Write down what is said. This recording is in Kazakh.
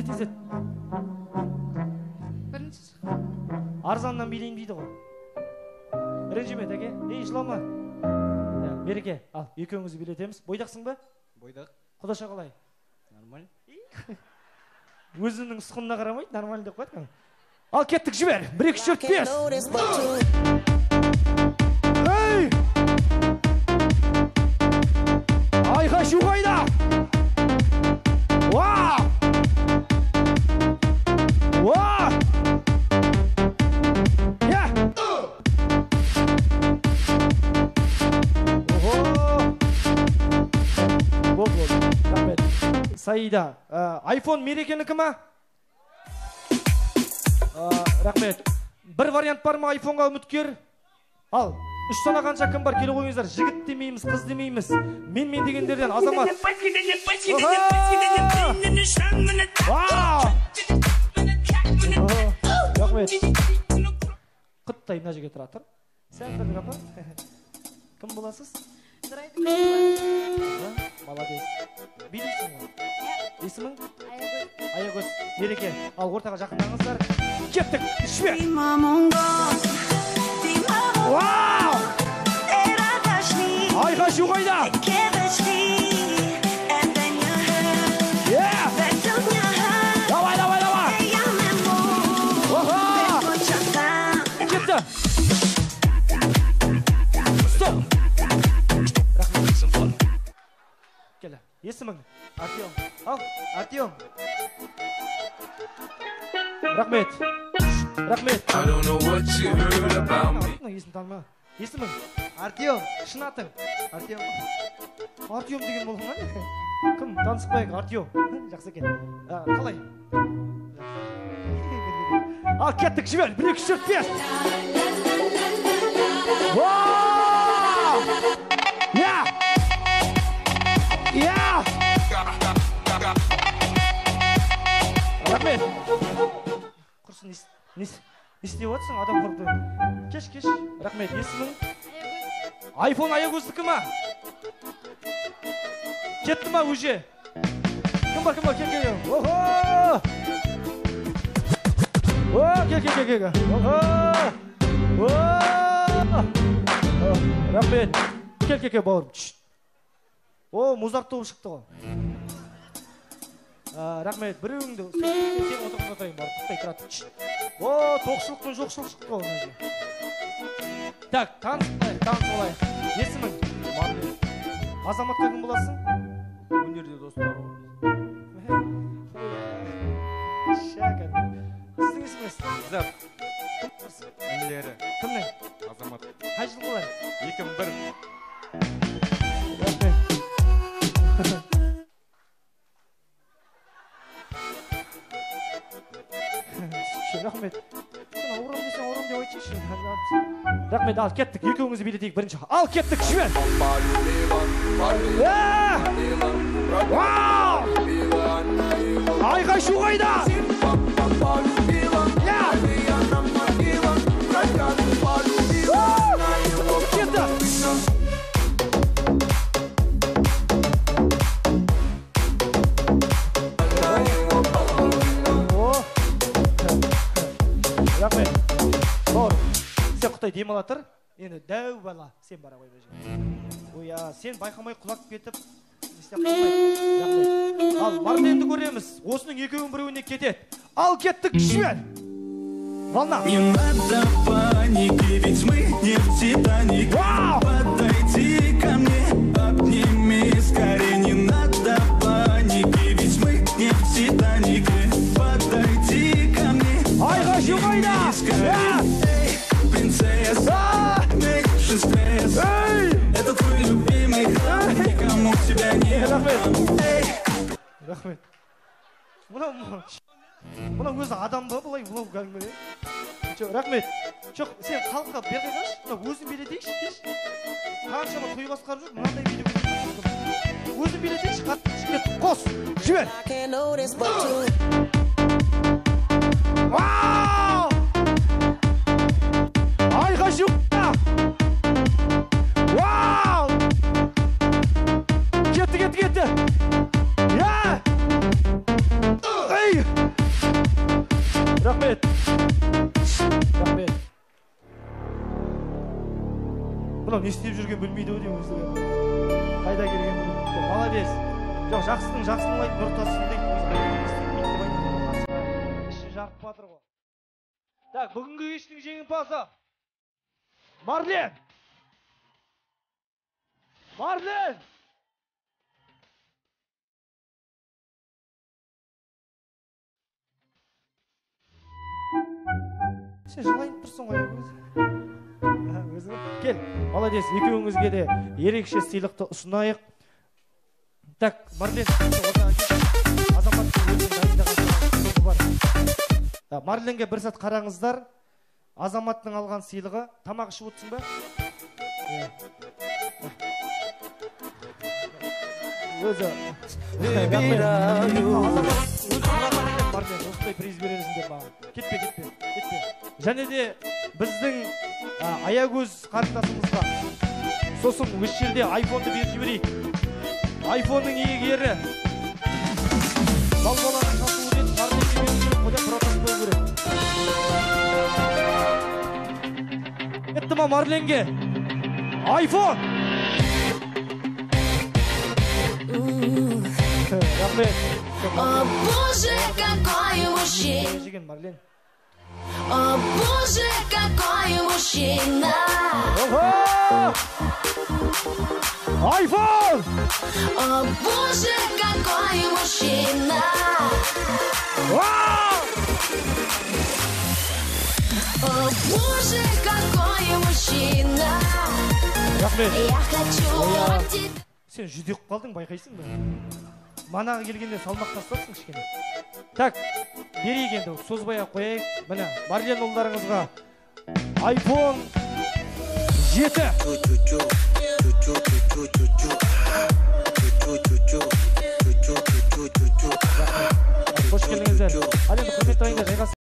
тездет. Бірінші. Арзаннан билейін дейді ғой. Ренжіме тәке. Ей, жылама. Береке, ал, екеуіңізді билетеміз. Бойдақсың ба? Бойдақ. Құдаша қалай? Нормаль. Өзінің сұқынына қарамайды, нормаль деп қойды. Ал, кеттік, жібер. 1, 2, 3, 4, 5. Ей! Айға шу қайда? Вау! Вау! Я! Бол. Рахмет. Саида. Айфон мерекенікі ма? Рахмет. Бір вариант бар ма айфонға үміткер? Ал, 3 санағанша кім бар? Келе қойыңыздар. Жігіт демейміз, қыз демейміз. Мен дегендерден азамат. Рахмет. Құттай мына жерге тұра тұр. Сән тұрдың апа. Кім боласыз? Молодец. Билейсің ғой? Есімің? Аягөз. Мереке. Ал ортаға жақындаңыздар. Кеттік. Швер. Вау! Айға шу қайда? Давай. Кетті. Стоп. Келі. Есімің? Артем. Ал, Артем. Рахмет. I don't know what you heard about me. Есім танма. Есімің? Артем. Шын атың? Артем. Артем деген болдың ма? Кім? Танысықпайық, Артем. Жақсы екен. Қалай? Ал, кеттік, жібер. 1, 2, 3, 4, 5. Вау! Я! Рахмет. Құрсын, не істеп отырсың, адам құрды. Кеш. Рахмет, есімің? Айфон Аягөздікі ма? Кетті ма уже? Кім бар, кел. Охо! Кел. Охо! Рахмет. Кел, бауырым. О, музарт тобы шықты ғой. Рахмет, біреуіңді сен отырғызатайын бар, құттай тұрады. О, тоқшылық пен жоқшылық шықты ғой. Так, таныс болайық. Есімің? Азаматқа кім боласың? Өнерде достар ғой. Шәкір. Сіздің есіміңіз? Зап. Інілері. Кімнің? Азамат. Қай жыл болар? 2001. Рахмет. Сен ауырам десең ауырам деп айтшы. Рахмет, ал кеттік. Екеуіңізді билетейік бірінші. Ал кеттік, жібер. Вау! Айға шу қайда? Кетті. Рахмет. Бауыр, сен құттай демала тұр. Енді дәу бала, сен бара қой бәжі. Ой, сен байқамай құлап кетіп, Рахмет. Ал, барды енді көреміз. Осының екеуін біреуіне кетеді. Ал, кеттік, жібер. Волна. Не надо паники, ведь мы не в Титанике. Подойди ко мне, обними скорее. Не надо паники, ведь мы не в Титанике. Подойди ко мне, обними скорее. Эй, принцесса, меньше стресса. Это твой любимый храм, никому тебя не дам. Рахмет. Бұна өзі адам ба бұлай бұлау кәлмеле. Рахмет. Жоқ, сен халыққа бердейғаш, өзін билетейікші, кеш. Қаншама той басқарып жүр, мынандай биле өзін билетейікші, қос, жібер. Вау! Айға жуқта! Вау! Кетті! Я! Эй! не істеп жүрген білмейді ау деймін өзі. Қайда келген білмейді. Молодец. Жоқ, жақсының айтып нұртасын дейді. Іші жарып батыр ғой. Так, бүгінгі кештің жеңімпазы Марлен. Марлен! Сен жылайын тұрсың ғой өзі. Кел, молодец, екеуіңізге де ерекше сыйлықты ұсынайық. Так, Марлен, азаматтың өзінің дайындаған сыйлығы бар. Марленге бір сәт қараңыздар. Азаматтың алған сыйлығы. Тамақ ішіп отырсың ба? Өзі. Марлен, осындай приз берерсіңдер маған. Кетпе. Және де біздің Аягөз қарындасымызға сосын осы жерде айфонды беріп жіберейік. Айфонның иегері балбаланың сатуы рет Марленге беріп жүріп, одан протокол қою керек. Кетті ма Марленге? Айфон! Рахмет. О, Боже, какой мужчина! О, Боже, какой мужчина! Айфон! О, Боже, какой мужчина! О, Боже, какой мужчина! Рахмет. Я хочу от тебя... Сен жүдек қалдың, байқайсың ба? Манағы келгенде салмақ тастапсың кішкене. Так, берейік енді, созбай-ақ қояйық. Міне, Марлен ұлдарыңызға iPhone 7.